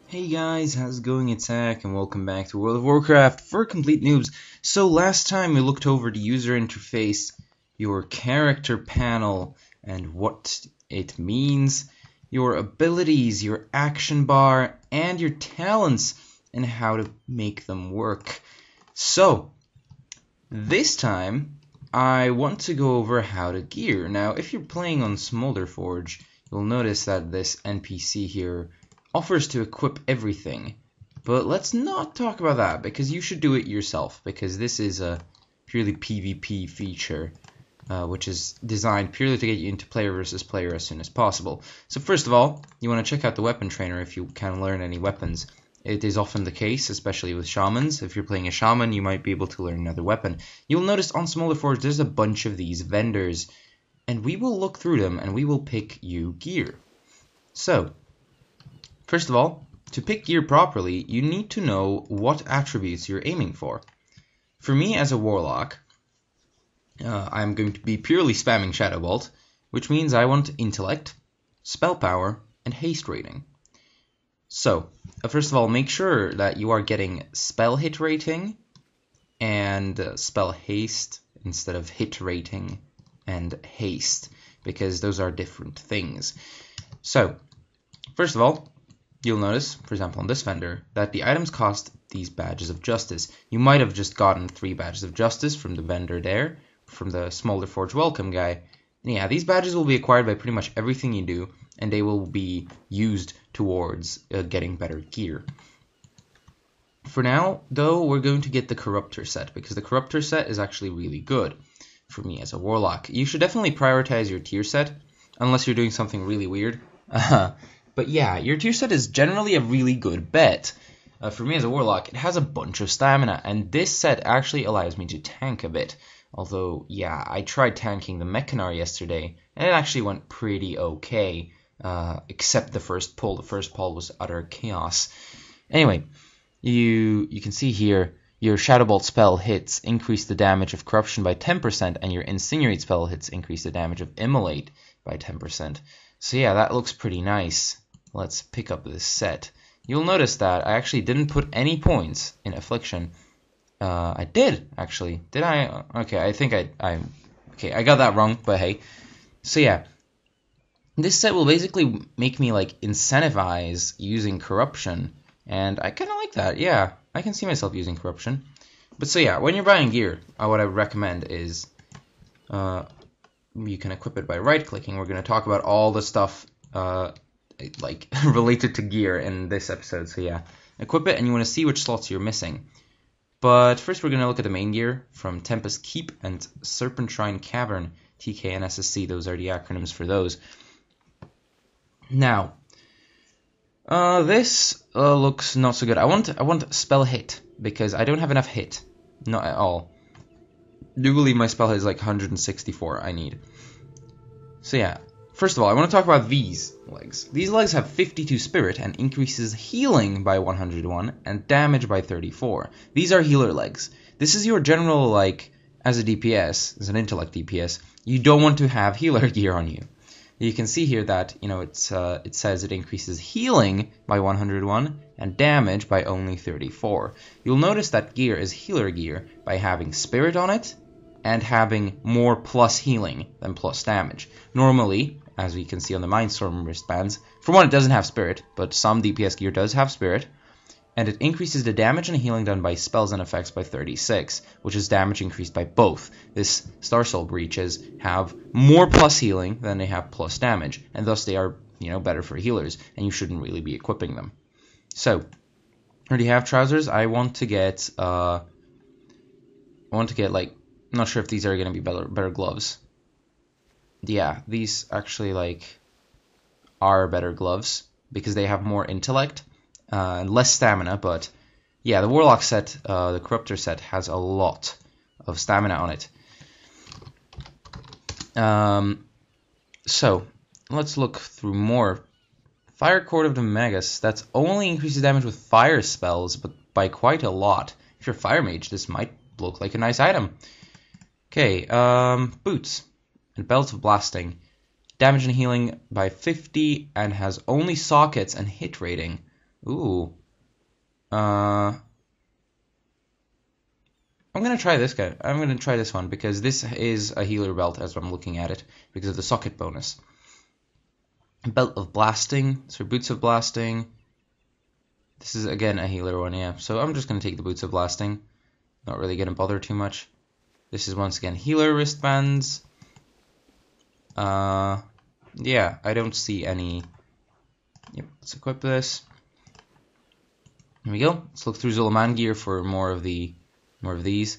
Hey guys, how's it going? It's Ak, and welcome back to World of Warcraft for complete noobs. So last time we looked over the user interface, your character panel, and what it means, your abilities, your action bar, and your talents, and how to make them work. So, this time, I want to go over how to gear. Now, if you're playing on Smolderforge, you'll notice that this NPC here offers to equip everything, but let's not talk about that because you should do it yourself, because this is a purely PvP feature which is designed purely to get you into player versus player as soon as possible. So first of all, you want to check out the weapon trainer if you can learn any weapons. It is often the case, especially with shamans. If you're playing a shaman, you might be able to learn another weapon. You'll notice on Smolderforge there's a bunch of these vendors, and we will look through them and we will pick you gear. So first of all, to pick gear properly, you need to know what attributes you're aiming for. For me as a warlock, I'm going to be purely spamming Shadow Bolt, which means I want intellect, spell power, and haste rating. So, first of all, make sure that you are getting spell hit rating and spell haste instead of hit rating and haste, because those are different things. So, first of all, you'll notice, for example on this vendor, that the items cost these badges of justice. You might have just gotten 3 badges of justice from the vendor there, from the Smolderforge welcome guy. And yeah, these badges will be acquired by pretty much everything you do, and they will be used towards getting better gear. For now, though, we're going to get the Corruptor set, because the Corruptor set is actually really good for me as a warlock. You should definitely prioritize your tier set, unless you're doing something really weird. But yeah, your tier set is generally a really good bet. For me as a warlock, it has a bunch of stamina, and this set actually allows me to tank a bit. Although, yeah, I tried tanking the Mechanar yesterday, and it actually went pretty okay, except the first pull. The first pull was utter chaos. Anyway, you can see here, your Shadow Bolt spell hits increase the damage of Corruption by 10%, and your Incinerate spell hits increase the damage of Immolate by 10%. So yeah, that looks pretty nice. Let's pick up this set. You'll notice that I actually didn't put any points in Affliction. I did, actually. Did I? Okay, I think I got that wrong, but hey. So yeah, this set will basically make me like incentivize using Corruption, and I kind of like that. Yeah, I can see myself using Corruption. But so yeah, when you're buying gear, what I would recommend is you can equip it by right-clicking. We're going to talk about all the stuff like related to gear in this episode. So yeah, equip it, and you want to see which slots you're missing. But first we're going to look at the main gear from Tempest Keep and Serpentine Cavern, TK and SSC. Those are the acronyms for those. Now, this looks not so good. I want spell hit, because I don't have enough hit. Not at all. I do believe my spell hit is like 164 I need. So yeah, first of all, I want to talk about these legs. These legs have 52 spirit and increases healing by 101 and damage by 34. These are healer legs. This is your general, like, as a DPS, as an intellect DPS, you don't want to have healer gear on you. You can see here that, you know, it says it increases healing by 101 and damage by only 34. You'll notice that gear is healer gear by having spirit on it and having more plus healing than plus damage. Normally, as we can see on the Mindstorm wristbands, for one, it doesn't have spirit, but some DPS gear does have spirit, and it increases the damage and healing done by spells and effects by 36, which is damage increased by both. This Star Soul breaches have more plus healing than they have plus damage, and thus they are, you know, better for healers, and you shouldn't really be equipping them. So, already have trousers. I want to get like, I'm not sure if these are going to be better gloves. Yeah, these actually like are better gloves because they have more intellect and less stamina. But yeah, the Warlock set, the Corruptor set, has a lot of stamina on it. So let's look through more. Fire Court of the Magus. That's only increases damage with fire spells, but by quite a lot. If you're a fire mage, this might look like a nice item. Okay, boots and belts of blasting. Damage and healing by 50 and has only sockets and hit rating. Ooh. I'm gonna try this guy. I'm gonna try this one because this is a healer belt as I'm looking at it because of the socket bonus. Belt of Blasting, so Boots of Blasting. This is again a healer one, yeah. So I'm just gonna take the Boots of Blasting. Not really gonna bother too much. This is once again healer wristbands. Yeah, I don't see any. Yep, let's equip this. Here we go. Let's look through Zulaman gear for more of these.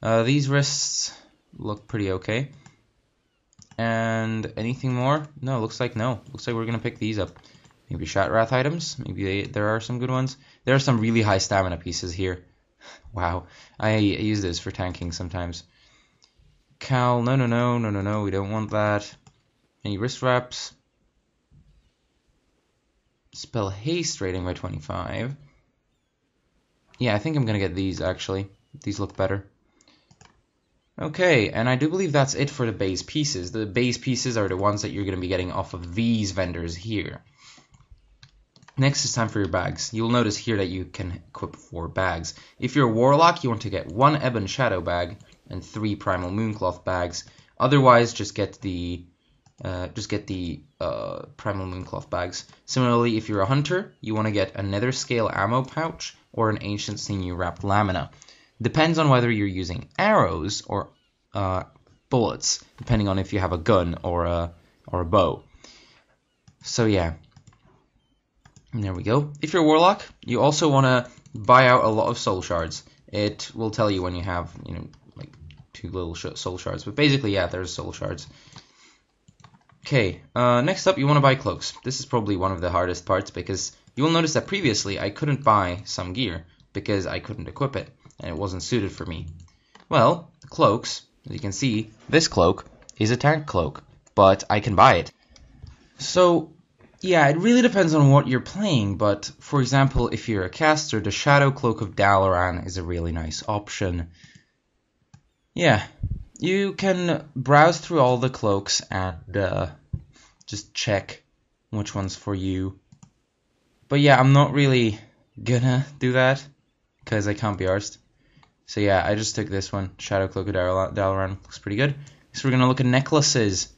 These wrists look pretty okay. And anything more? No, looks like no. Looks like we're gonna pick these up. Maybe Shatwrath items. Maybe there are some good ones. There are some really high stamina pieces here. Wow, I use this for tanking sometimes. Cowl, no, we don't want that. Any wrist wraps? Spell haste rating by 25. Yeah, I think I'm gonna get these actually. These look better. Okay, and I do believe that's it for the base pieces. The base pieces are the ones that you're gonna be getting off of these vendors here. Next is time for your bags. You'll notice here that you can equip 4 bags. If you're a warlock, you want to get 1 Ebon Shadow bag and 3 Primal Mooncloth bags. Otherwise, just get the Primal Mooncloth bags. Similarly, if you're a hunter, you want to get a Nether Scale ammo pouch or an Ancient Sinew Wrapped Lamina. Depends on whether you're using arrows or bullets, depending on if you have a gun or a bow. So yeah. And there we go. If you're a warlock, you also want to buy out a lot of soul shards. It will tell you when you have, like 2 little soul shards. But basically, yeah, there's soul shards. Okay, next up, you want to buy cloaks. This is probably one of the hardest parts because you will notice that previously I couldn't buy some gear because I couldn't equip it and it wasn't suited for me. Well, cloaks, as you can see, this cloak is a tank cloak, but I can buy it. So yeah, it really depends on what you're playing, but for example, if you're a caster, the Shadow Cloak of Dalaran is a really nice option. Yeah, you can browse through all the cloaks and just check which one's for you. But yeah, I'm not really gonna do that because I can't be arsed. So yeah, I just took this one, Shadow Cloak of Dalaran. Looks pretty good. So we're gonna look at necklaces.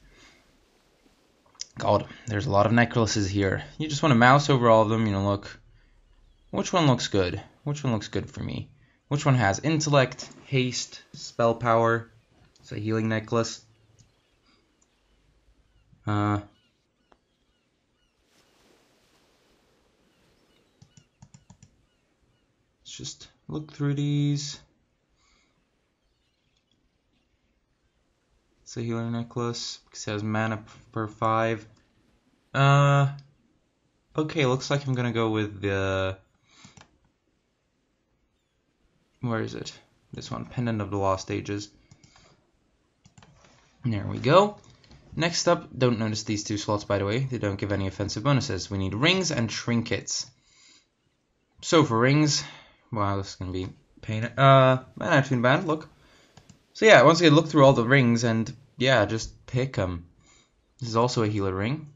God, there's a lot of necklaces here. You just want to mouse over all of them, look. Which one looks good? Which one looks good for me? Which one has intellect, haste, spell power? It's a healing necklace. Let's just look through these. It's a healing necklace because it has mana per 5. Okay, looks like I'm gonna go with the. Where is it? This one, Pendant of the Lost Ages. There we go. Next up, don't notice these 2 slots, by the way. They don't give any offensive bonuses. We need rings and trinkets. So for rings, wow, this is gonna be pain. Mana Tune Band, look. So yeah, once again, look through all the rings and yeah, just pick them. This is also a healer ring.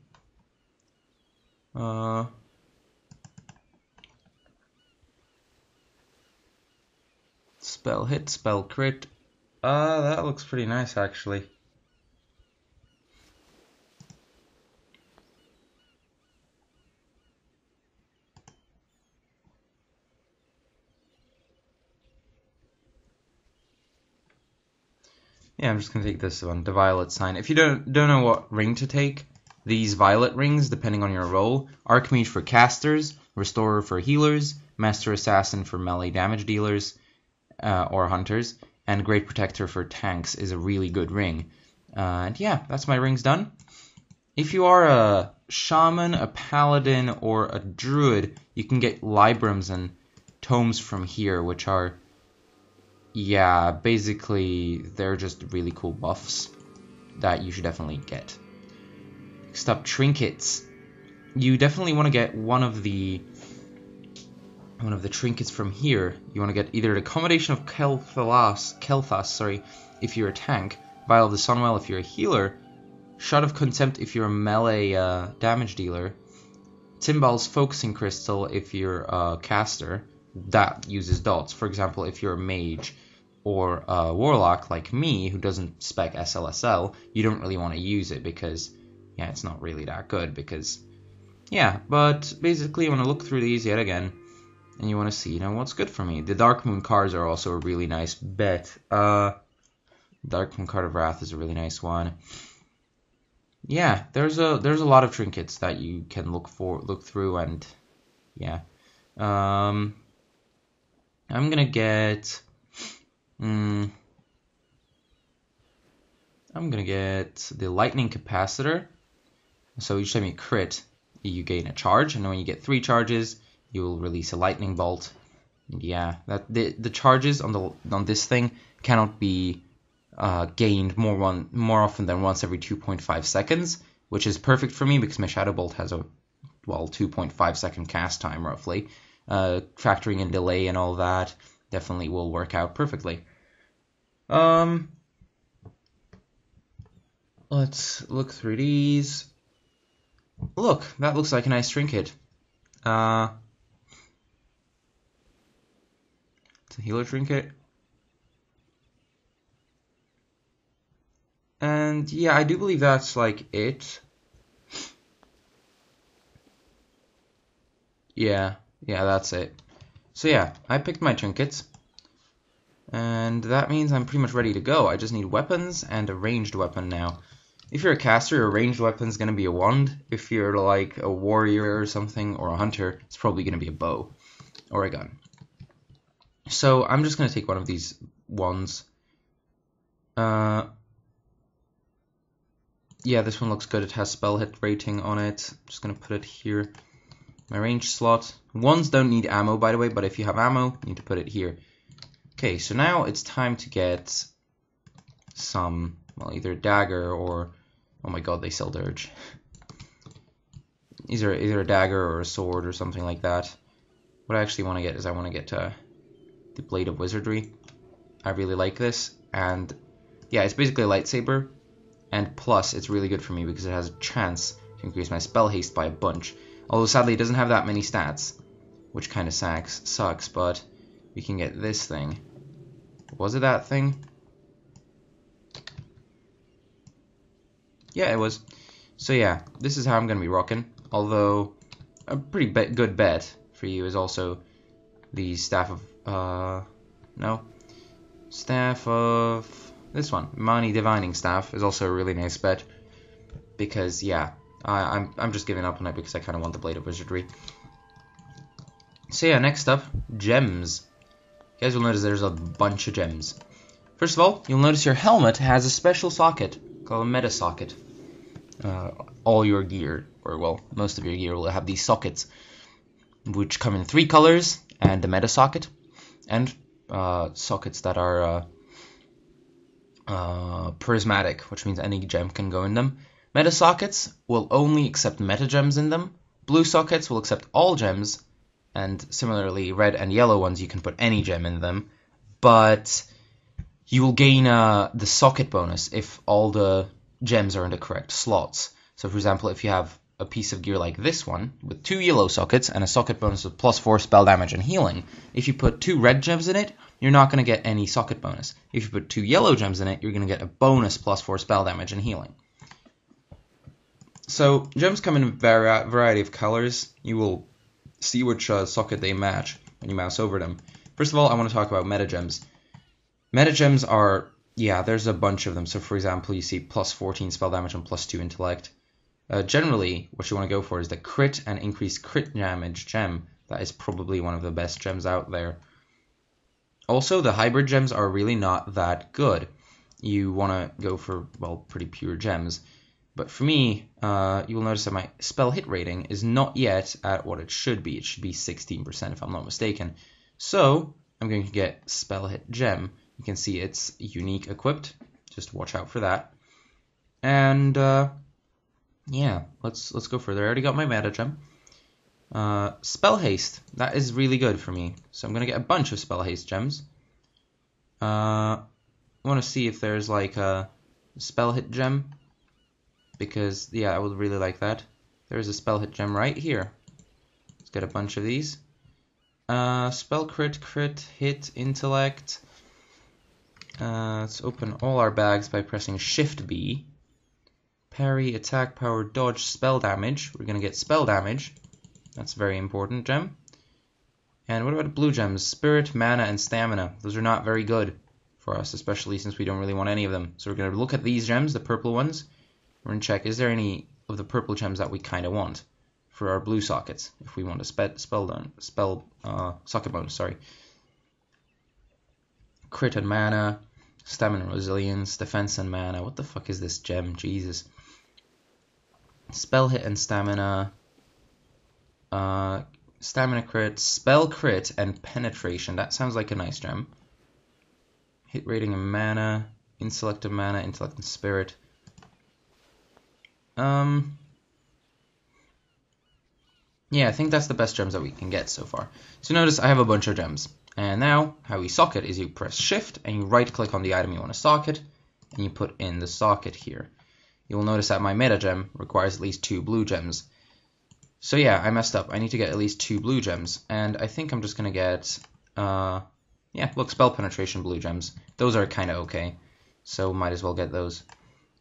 Spell hit, spell crit. That looks pretty nice actually. Yeah, I'm just gonna take this one, the violet sign. If you don't know what ring to take, these violet rings, depending on your role, Archmage for casters, Restorer for healers, Master Assassin for melee damage dealers or hunters, and Great Protector for tanks is a really good ring. And yeah, that's my rings done. If you are a shaman, a paladin, or a druid, you can get librams and tomes from here, which are, yeah, basically they're just really cool buffs that you should definitely get. Next up, trinkets. You definitely want to get one of the trinkets from here. You want to get either the Accommodation of Kel'Thas, if you're a tank, Vial of the Sunwell if you're a healer, Shot of Contempt if you're a melee damage dealer, Timbal's Focusing Crystal, if you're a caster, that uses dots. For example, if you're a mage or a warlock like me, who doesn't spec SLSL, you don't really want to use it because, yeah, it's not really that good because, yeah, but basically you want to look through these yet again, and you want to see, you know, what's good for me. The Dark Moon cards are also a really nice bet. Dark Moon Card of Wrath is a really nice one. Yeah, there's a lot of trinkets that you can look through, and yeah. I'm gonna get the Lightning Capacitor. So each time you crit, you gain a charge, and when you get 3 charges, you will release a lightning bolt. Yeah, that the charges on this thing cannot be gained more often than once every 2.5 seconds, which is perfect for me because my Shadow Bolt has a 2.5 second cast time roughly. Factoring in delay and all that definitely will work out perfectly. Let's look through these. Look, that looks like a nice trinket. It's a healer trinket. And yeah, I do believe that's like it. Yeah, that's it. So yeah, I picked my trinkets. And that means I'm pretty much ready to go. I just need weapons and a ranged weapon now. If you're a caster, your ranged weapon is going to be a wand. If you're like a warrior or something, or a hunter, it's probably going to be a bow or a gun. So I'm just going to take one of these wands. Yeah, this one looks good. It has spell hit rating on it. I'm just going to put it here. My range slot. Wands don't need ammo, by the way, but if you have ammo, you need to put it here. Okay, so now it's time to get some, well, either a dagger or, oh my god, they sell dirge. Either a dagger or a sword or something like that. What I actually want to get is I want to get the Blade of Wizardry. I really like this, and yeah, it's basically a lightsaber, and plus it's really good for me because it has a chance to increase my spell haste by a bunch. Although sadly it doesn't have that many stats, which kind of sucks, but we can get this thing. Was it that thing? Yeah, it was. So yeah, this is how I'm going to be rocking. Although a pretty good bet for you is also the Staff of... Staff of... This one. Mani Divining Staff is also a really nice bet. Because, yeah, I'm just giving up on it because I kind of want the Blade of Wizardry. So yeah, next up, gems. You guys will notice there's a bunch of gems. First of all, you'll notice your helmet has a special socket called a meta socket. All your gear, or well, most of your gear will have these sockets, which come in 3 colors, and the meta socket, and sockets that are prismatic, which means any gem can go in them. Meta sockets will only accept meta gems in them. Blue sockets will accept all gems, and similarly, red and yellow ones, you can put any gem in them, but you will gain the socket bonus if all the gems are in the correct slots. So for example, if you have a piece of gear like this one, with 2 yellow sockets and a socket bonus of +4 spell damage and healing, if you put 2 red gems in it, you're not going to get any socket bonus. If you put 2 yellow gems in it, you're going to get a bonus +4 spell damage and healing. So gems come in a variety of colors. You will see which socket they match when you mouse over them. First of all, I want to talk about meta gems. Meta gems are, yeah, there's a bunch of them. So for example, you see +14 spell damage and +2 intellect. Generally, what you want to go for is the crit and increased crit damage gem. That is probably one of the best gems out there. Also, the hybrid gems are really not that good. You want to go for, well, pretty pure gems. But for me, you will notice that my spell hit rating is not yet at what it should be. It should be 16% if I'm not mistaken. So I'm going to get spell hit gem. You can see it's unique equipped. Just watch out for that. And yeah, let's go further. I already got my meta gem. Spell haste. That is really good for me. So I'm going to get a bunch of spell haste gems. I want to see if there's like a spell hit gem. Because, yeah, I would really like that. There's a spell hit gem right here. get a bunch of these. Spell crit, crit, hit, intellect. Let's open all our bags by pressing Shift B. Parry, attack, power, dodge, spell damage. We're going to get spell damage. That's a very important gem. And what about blue gems? Spirit, mana, and stamina. Those are not very good for us, especially since we don't really want any of them. So we're going to look at these gems, the purple ones. We're going to check, is there any of the purple gems that we kind of want for our blue sockets, if we want a socket bonus, sorry. Crit and mana, stamina and resilience, defense and mana. What the fuck is this gem? Jesus. Spell hit and stamina, stamina crit, spell crit, and penetration. That sounds like a nice gem. Hit rating and mana, intellect and mana, intellect and spirit. Yeah, I think that's the best gems that we can get so far. So notice I have a bunch of gems. And now, how we socket is you press Shift and you right click on the item you want to socket, and you put in the socket here. You will notice that my meta gem requires at least 2 blue gems. So yeah, I messed up. I need to get at least 2 blue gems. And I think I'm just going to get, yeah, look, spell penetration blue gems. Those are kind of okay. So might as well get those.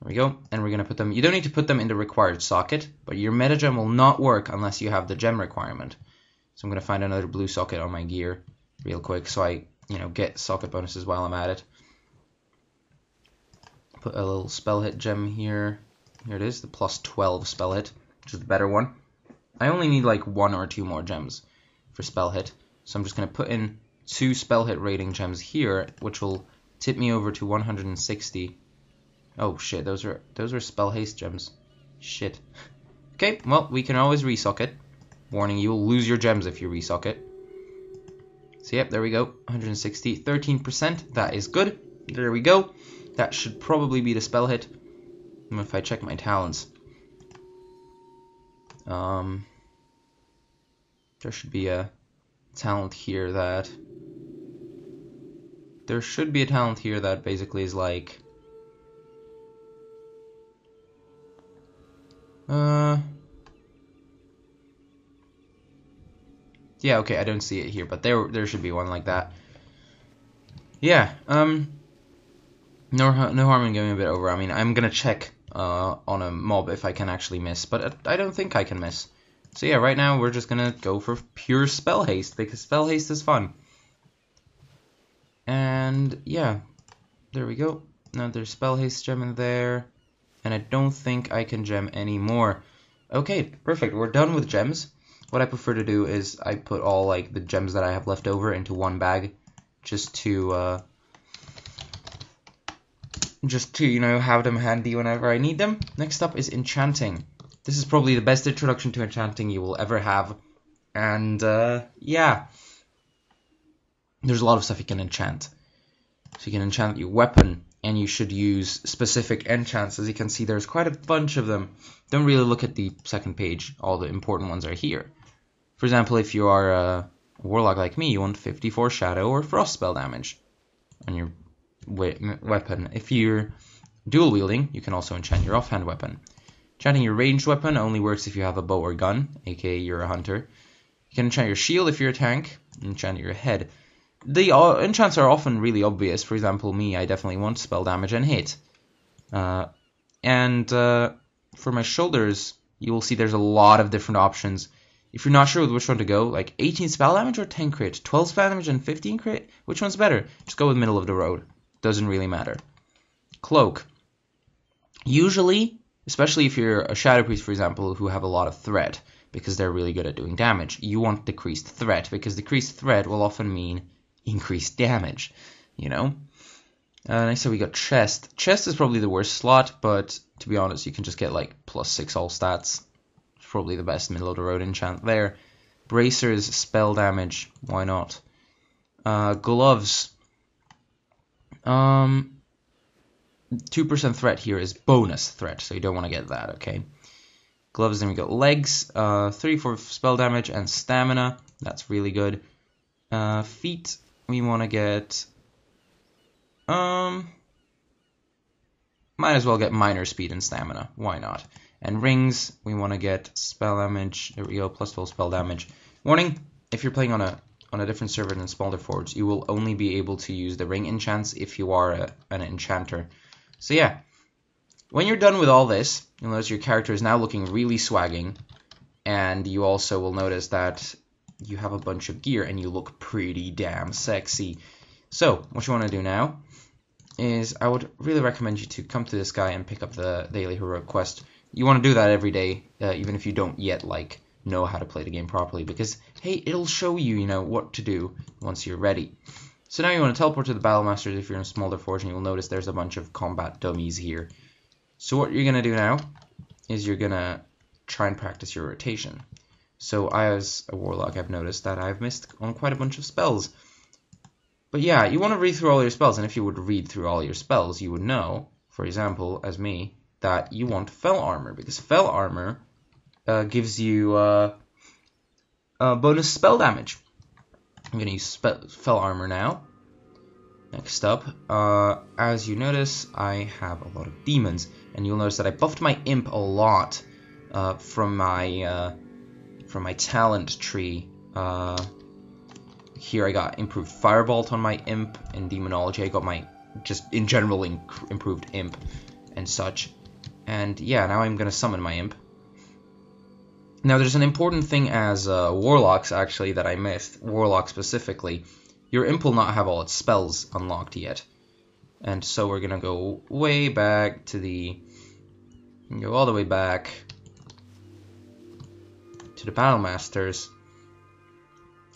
There we go. And we're going to put them, you don't need to put them in the required socket, but your meta gem will not work unless you have the gem requirement. So I'm going to find another blue socket on my gear real quick so I, get socket bonuses while I'm at it. Put a little spell hit gem here. Here it is, the plus 12 spell hit, which is the better one. I only need like 1 or 2 more gems for spell hit. So I'm just going to put in 2 spell hit rating gems here, which will tip me over to 160. Oh shit, those are spell haste gems. Shit. Okay, well, we can always resocket. Warning, you will lose your gems if you resocket. So yep, there we go. 160, 13%. That is good. There we go. That should probably be the spell hit. If I check my talents. There should be a talent here that... There should be a talent here that basically is like... Yeah, okay, I don't see it here, but there should be one like that. Yeah, no harm in going a bit over. I mean, I'm gonna check on a mob if I can actually miss, but I don't think I can miss. So yeah, right now we're just gonna go for pure spell haste, because spell haste is fun. And yeah, there we go. Now there's spell haste gem in there, and I don't think I can gem anymore. Okay, perfect, we're done with gems. What I prefer to do is I put all like the gems that I have left over into one bag, just to have them handy whenever I need them. Next up is enchanting. This is probably the best introduction to enchanting you will ever have, and yeah, there's a lot of stuff you can enchant. So you can enchant your weapon, and you should use specific enchants. As you can see, there's quite a bunch of them. Don't really look at the second page. All the important ones are here. For example, if you are a warlock like me, you want 54 shadow or frost spell damage on your weapon. If you're dual wielding, you can also enchant your offhand weapon. Enchanting your ranged weapon only works if you have a bow or gun, aka you're a hunter. You can enchant your shield if you're a tank, and enchant your head. The enchants are often really obvious. For example, me, I definitely want spell damage and hit. For my shoulders, you will see there's a lot of different options. If you're not sure with which one to go, like 18 spell damage or 10 crit, 12 spell damage and 15 crit, which one's better? Just go with middle of the road. Doesn't really matter. Cloak. Usually, especially if you're a shadow priest, for example, who have a lot of threat, because they're really good at doing damage, you want decreased threat, because decreased threat will often mean increased damage, Next up we got chest. Chest is probably the worst slot, but to be honest, you can just get like +6 all stats. It's probably the best middle of the road enchant there. Bracers, spell damage, why not? Gloves. 2% threat here is bonus threat, so you don't want to get that, okay? Gloves, then we got legs, 3 for spell damage and stamina. That's really good. Feet, we want to get... might as well get minor speed and stamina. Why not? And rings, we want to get spell damage. There we go, +12 spell damage. Warning, if you're playing on a different server than Smolderforge, you will only be able to use the ring enchants if you are an enchanter. So yeah, when you're done with all this, you'll notice your character is now looking really swagging, and you also will notice that you have a bunch of gear and you look pretty damn sexy. So what you want to do now is I would really recommend you to come to this guy and pick up the daily heroic quest. You want to do that every day, even if you don't yet know how to play the game properly, because hey, it'll show you, what to do once you're ready. So now you want to teleport to the Battle Masters if you're in Smolderforge, and you'll notice there's a bunch of combat dummies here. So what you're gonna do now is you're gonna try and practice your rotation. So I, as a warlock, I've noticed that I've missed on quite a bunch of spells. But yeah, you want to read through all your spells, and if you would read through all your spells, you would know, for example, as me, that you want Fell Armor, because Fell Armor gives you bonus spell damage. I'm going to use Fell Armor now. Next up, as you notice, I have a lot of demons, and you'll notice that I buffed my imp a lot from my talent tree. Here I got improved Firebolt on my imp. In Demonology I got my, just in general, improved imp and such. And yeah, now I'm going to summon my imp. Now there's an important thing as warlocks, actually, that I missed. Warlock specifically. Your imp will not have all its spells unlocked yet. And so we're going to go way back to go all the way back to the Battle Masters.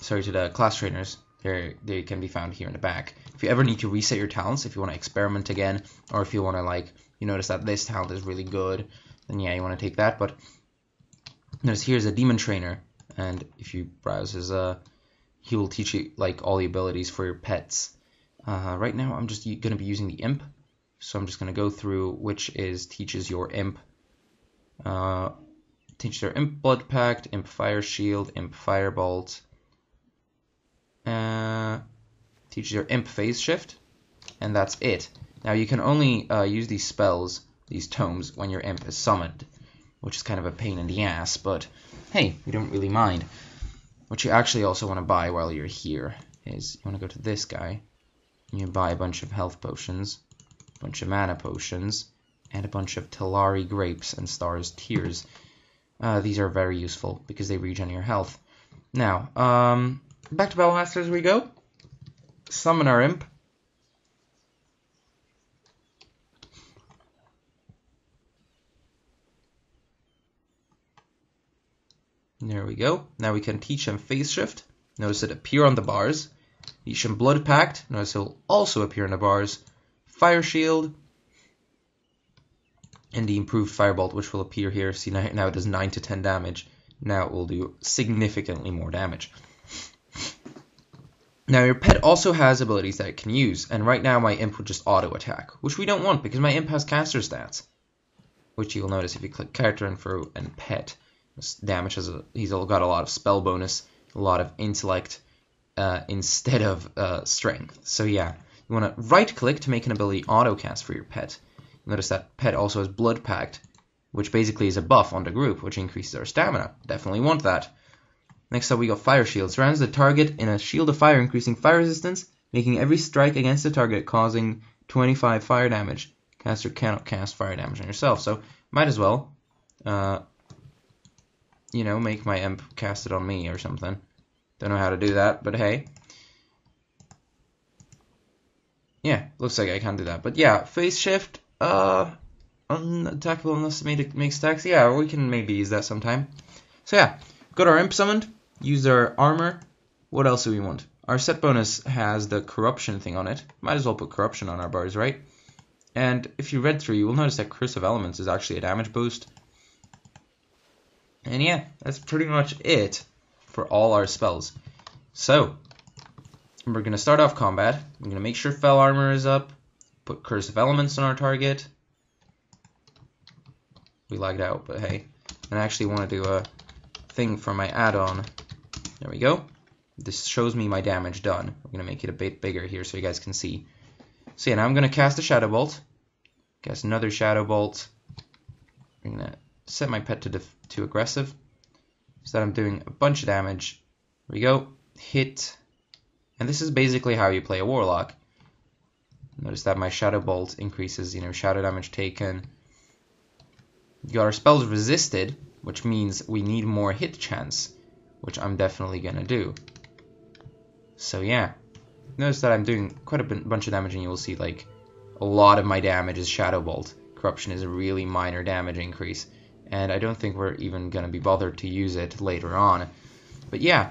Sorry, to the class trainers. They can be found here in the back. If you ever need to reset your talents, if you want to experiment again, or if you want to you notice that this talent is really good, then yeah, you want to take that. But notice here's a demon trainer, and if you browse his he will teach you all the abilities for your pets. Right now I'm just going to be using the imp, so I'm just going to go through which teaches your imp. Teach their imp Blood Pact, imp Fire Shield, imp Firebolt. Teaches your imp Phase Shift, and that's it. Now you can only use these spells, these tomes, when your imp is summoned, which is kind of a pain in the ass, but hey, we don't really mind. What you actually also want to buy while you're here is you want to go to this guy, and you buy a bunch of health potions, a bunch of mana potions, and a bunch of Talari grapes and Stars Tears. These are very useful because they regen your health. Now, back to Battle Masters we go. Summon our imp. There we go. Now we can teach him Phase Shift. Notice it appear on the bars. Teach him Blood Pact. Notice it'll also appear on the bars. Fire Shield. And the improved Firebolt, which will appear here. See, now it does 9 to 10 damage. Now it will do significantly more damage. Now your pet also has abilities that it can use, and right now my imp will just auto attack, which we don't want because my imp has caster stats, which you'll notice if you click character info and pet. Damage he's got a lot of spell bonus, a lot of intellect instead of strength. So yeah, you want to right click to make an ability auto cast for your pet. Notice that pet also has Blood Pact, which basically is a buff on the group, which increases our stamina. Definitely want that. Next up we got Fire Shield. Surrounds the target in a shield of fire, increasing fire resistance, making every strike against the target causing 25 fire damage. Caster cannot cast fire damage on yourself, so might as well, make my imp cast it on me or something. Don't know how to do that, but hey. Yeah, looks like I can do that. But yeah, Phase Shift, unattackable unless it makes stacks. Yeah, we can maybe use that sometime. So yeah, got our imp summoned. Use our armor. What else do we want? Our set bonus has the corruption thing on it. Might as well put corruption on our bars, right? And if you read through, you will notice that Curse of Elements is actually a damage boost. And yeah, that's pretty much it for all our spells. So, we're going to start off combat. I'm going to make sure Fell Armor is up. Put Curse of Elements on our target. We lagged out, but hey. And I actually want to do a thing for my add-on. There we go. This shows me my damage done. I'm going to make it a bit bigger here so you guys can see. So yeah, now I'm going to cast a Shadow Bolt. Cast another Shadow Bolt. I'm going to set my pet to aggressive so that I'm doing a bunch of damage There we go. Hit. And this is basically how you play a Warlock. Notice that my Shadow Bolt increases, shadow damage taken. You got our spells resisted, which means we need more hit chance, which I'm definitely gonna do. So yeah, notice that I'm doing quite a bunch of damage, and you will see like a lot of my damage is Shadow Bolt. Corruption is a really minor damage increase, and I don't think we're even gonna be bothered to use it later on. But yeah,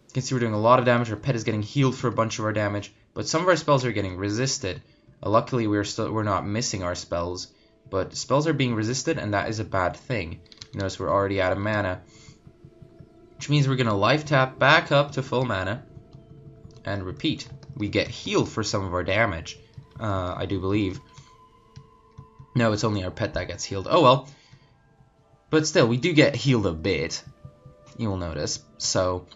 you can see we're doing a lot of damage. Our pet is getting healed for a bunch of our damage, but some of our spells are getting resisted. Luckily, we're not missing our spells, but spells are being resisted, and that is a bad thing. Notice we're already out of mana, which means we're gonna life tap back up to full mana and repeat. We get healed for some of our damage, I do believe. No, it's only our pet that gets healed. Oh well, but still, we do get healed a bit. You will notice. So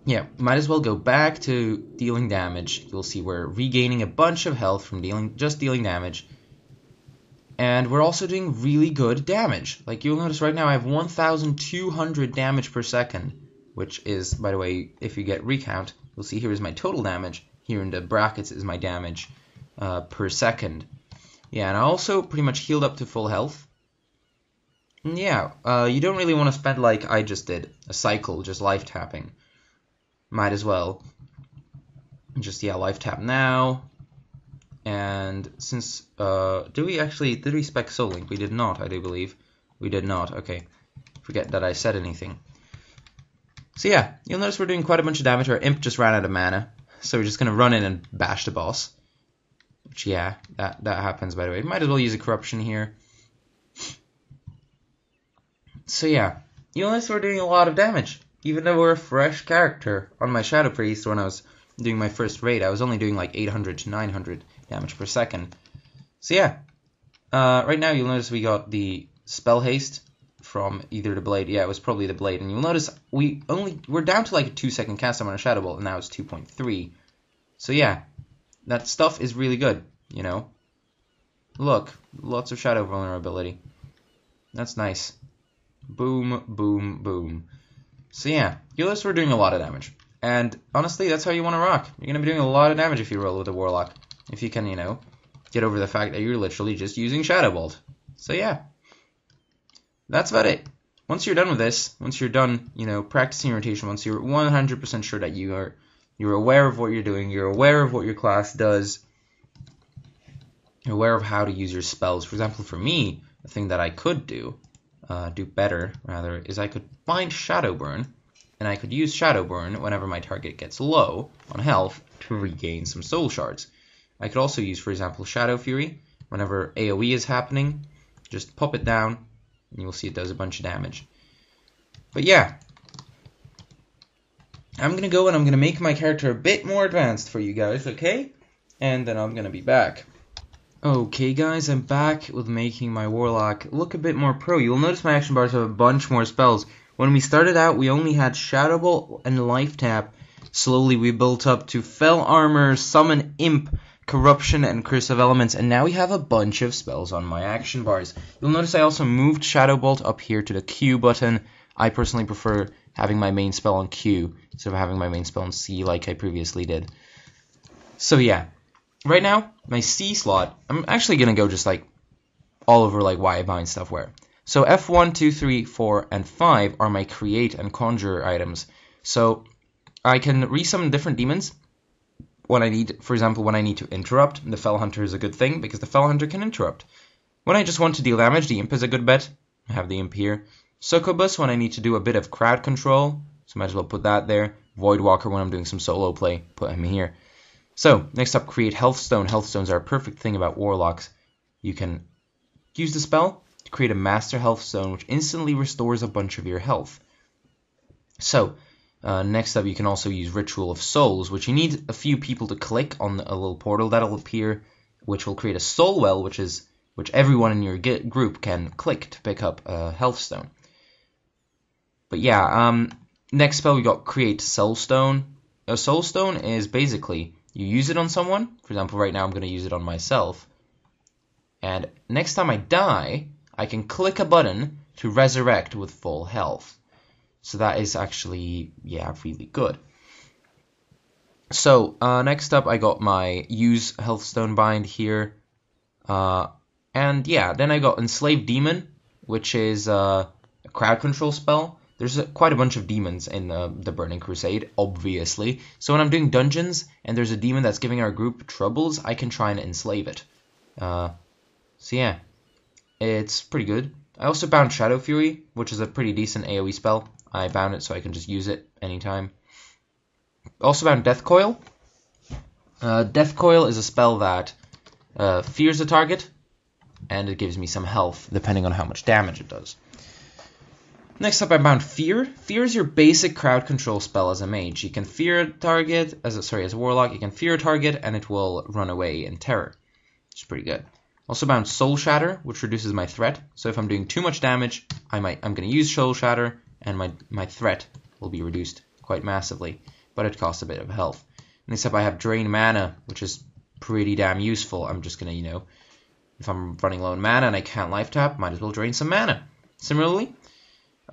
yeah, might as well go back to dealing damage. You'll see we're regaining a bunch of health from just dealing damage. And we're also doing really good damage. Like you'll notice right now I have 1,200 damage per second, which is, by the way, if you get recount, you'll see here is my total damage. Here in the brackets is my damage per second. Yeah, and I also pretty much healed up to full health. And yeah, you don't really want to spend like I just did, a cycle just life tapping. Might as well just, yeah, life tap now. And since, did we spec Soul Link? We did not, I do believe. We did not, okay. Forget that I said anything. So yeah, you'll notice we're doing quite a bunch of damage. Our imp just ran out of mana, so we're just gonna run in and bash the boss. Which, yeah, that happens, by the way. Might as well use a corruption here. So yeah, you'll notice we're doing a lot of damage. Even though we're a fresh character. On my Shadow Priest, when I was doing my first raid, I was only doing like 800 to 900 damage per second. So yeah, right now you'll notice we got the spell haste from either the blade. Yeah, it was probably the blade. And you'll notice we're down to like a 2-second cast time on a Shadow Bolt, and now it's 2.3. So yeah, that stuff is really good, Look, lots of shadow vulnerability. That's nice. Boom, boom, boom. So yeah, you'll notice we're doing a lot of damage. And honestly, that's how you want to rock. You're going to be doing a lot of damage if you roll with a Warlock. If you can, get over the fact that you're literally just using Shadow Bolt. So yeah, that's about it. Once you're done with this, once you're done, practicing your rotation, once you're 100% sure that you're aware of what you're doing, you're aware of what your class does, you're aware of how to use your spells. For example, for me, the thing that I could do better, rather, is I could find Shadowburn, and I could use Shadowburn whenever my target gets low on health to regain some soul shards. I could also use, for example, Shadow Fury whenever AoE is happening. Just pop it down, and you'll see it does a bunch of damage. But yeah, I'm going to go and I'm going to make my character a bit more advanced for you guys, okay? And then I'm going to be back. Okay guys, I'm back with making my Warlock look a bit more pro. You'll notice my action bars have a bunch more spells. When we started out, we only had Shadow Bolt and Life Tap. Slowly we built up to Fell Armor, Summon Imp, Corruption, and Curse of Elements, and now we have a bunch of spells on my action bars. You'll notice I also moved Shadow Bolt up here to the Q button. I personally prefer having my main spell on Q instead of having my main spell on C like I previously did. So yeah. Right now, my C slot, I'm actually going to go just like all over like why I bind stuff where. So F1, 2, 3, 4, and 5 are my create and conjure items. So I can resummon different demons when I need, for example, when I need to interrupt. The Fell Hunter is a good thing because the Fell Hunter can interrupt. When I just want to deal damage, the Imp is a good bet. I have the Imp here. Succubus when I need to do a bit of crowd control, so might as well put that there. Voidwalker when I'm doing some solo play, put him here. So, next up, create Healthstone. Healthstones are a perfect thing about Warlocks. You can use the spell to create a Master Healthstone, which instantly restores a bunch of your health. So, next up, you can also use Ritual of Souls, which you need a few people to click on a little portal that'll appear, which will create a Soul Well, which everyone in your group can click to pick up a Healthstone. But yeah, next spell we got Create Soulstone. A Soulstone is basically you use it on someone. For example, right now I'm going to use it on myself. And next time I die, I can click a button to resurrect with full health. So that is actually, yeah, really good. So next up I got my use Healthstone Bind here. And yeah, then I got Enslaved Demon, which is a crowd control spell. There's quite a bunch of demons in the Burning Crusade, obviously. So when I'm doing dungeons and there's a demon that's giving our group troubles, I can try and enslave it. So yeah, it's pretty good. I also bound Shadow Fury, which is a pretty decent AoE spell. I bound it so I can just use it anytime. Also bound Death Coil. Death Coil is a spell that fears the target, and it gives me some health depending on how much damage it does. Next up I bound Fear. Fear is your basic crowd control spell as a mage. You can fear a target, as a warlock, you can fear a target and it will run away in terror. Which is pretty good. Also bound Soul Shatter, which reduces my threat. So if I'm doing too much damage, I'm going to use Soul Shatter, and my threat will be reduced quite massively, but it costs a bit of health. Next up I have Drain Mana, which is pretty damn useful. I'm just going to, if I'm running low on mana and I can't life tap, might as well drain some mana. Similarly,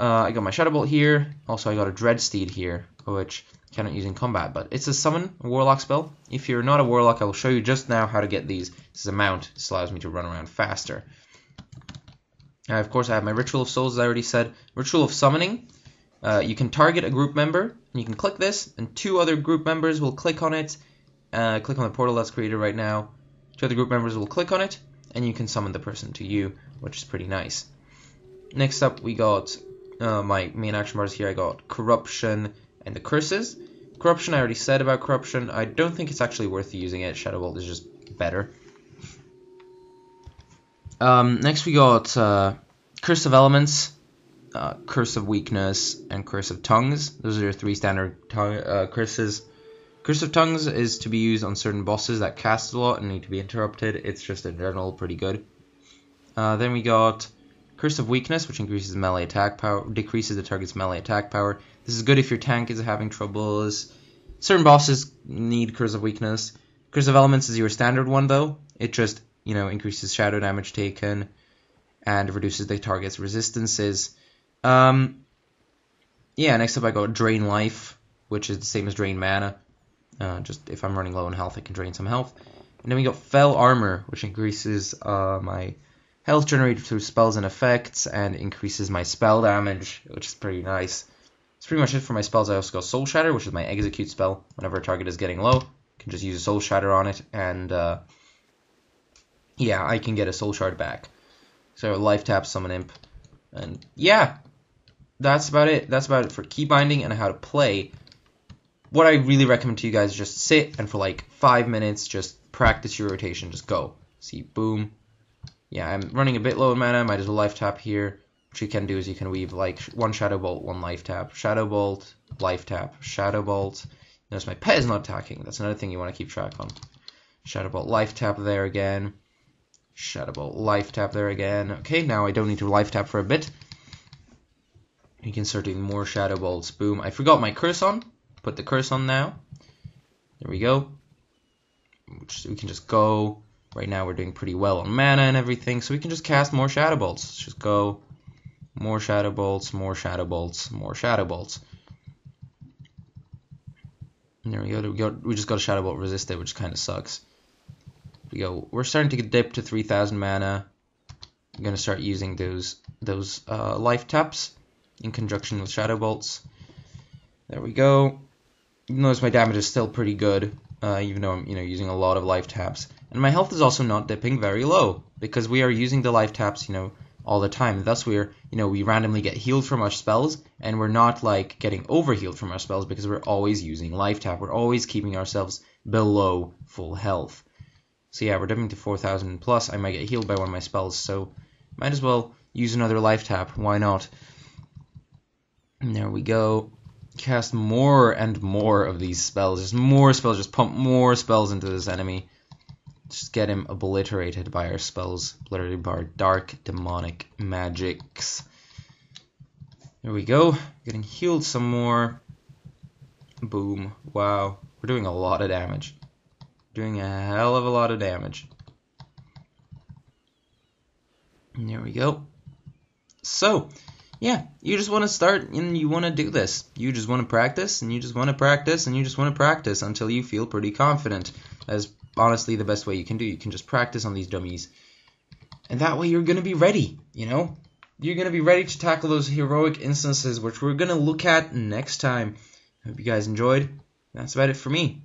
I got my Shadow Bolt here. Also I got a Dreadsteed here, which I cannot use in combat, but it's a summon, a warlock spell. If you're not a warlock, I will show you just now how to get these. This is a mount. This allows me to run around faster. Of course, I have my Ritual of Souls, as I already said. Ritual of Summoning. You can target a group member, and you can click this, and 2 other group members will click on it. Click on the portal that's created right now. 2 other group members will click on it, and you can summon the person to you, which is pretty nice. Next up, we got my main action bars here. I got Corruption and the Curses. Corruption, I already said about Corruption. I don't think it's actually worth using it. Shadow Bolt is just better. Next we got Curse of Elements, Curse of Weakness, and Curse of Tongues. Those are your 3 standard curses. Curse of Tongues is to be used on certain bosses that cast a lot and need to be interrupted. It's just in general pretty good. Then we got Curse of Weakness, which increases melee attack power, decreases the target's melee attack power. This is good if your tank is having troubles. Certain bosses need Curse of Weakness. Curse of Elements is your standard one though. It just, increases shadow damage taken and reduces the target's resistances. Yeah, next up I got Drain Life, which is the same as Drain Mana. Just if I'm running low on health, I can drain some health. And then we got Fell Armor, which increases my health generated through spells and effects and increases my spell damage, which is pretty nice. That's pretty much it for my spells. I also got Soul Shatter, which is my execute spell. Whenever a target is getting low, I can just use a Soul Shatter on it, and yeah, I can get a Soul Shard back. So life tap, summon imp, and yeah, that's about it. That's about it for key binding and how to play. What I really recommend to you guys is just sit and for like 5 minutes, just practice your rotation. Just go. See, boom. Yeah, I'm running a bit low in mana. Might as well life tap here. What you can do is you can weave like 1 Shadow Bolt, 1 life tap, Shadow Bolt, life tap, Shadow Bolt. Notice my pet is not attacking. That's another thing you want to keep track on. Shadow Bolt, life tap there again. Shadow Bolt, life tap there again. Okay, now I don't need to life tap for a bit. You can start doing more Shadow Bolts. Boom. I forgot my curse on. Put the curse on now. There we go. We can just go. Right now we're doing pretty well on mana and everything, so we can just cast more Shadow Bolts. Let's just go. More Shadow Bolts, more Shadow Bolts, more Shadow Bolts. And there we go. We just got a Shadow Bolt resisted, which kind of sucks. We go. We're starting to get dip to 3,000 mana. I'm gonna start using those life taps in conjunction with Shadow Bolts. There we go. You notice my damage is still pretty good, even though I'm using a lot of life taps. And my health is also not dipping very low because we are using the life taps all the time. Thus we randomly get healed from our spells, and we're not like getting overhealed from our spells because we're always using life tap. We're always keeping ourselves below full health. So yeah, we're dipping to 4,000 plus. I might get healed by one of my spells, so might as well use another life tap. Why not? And there we go. Cast more and more of these spells. Just more spells. Just pump more spells into this enemy. Just get him obliterated by our spells. Obliterated by our dark demonic magics. There we go. Getting healed some more. Boom. Wow. We're doing a lot of damage. Doing a hell of a lot of damage. And there we go. So, yeah, you just want to start and you want to do this. You just want to practice and you just want to practice and you just want to practice until you feel pretty confident. That's honestly the best way you can do. You can just practice on these dummies. And that way you're going to be ready, you know? You're going to be ready to tackle those heroic instances, which we're going to look at next time. I hope you guys enjoyed. That's about it for me.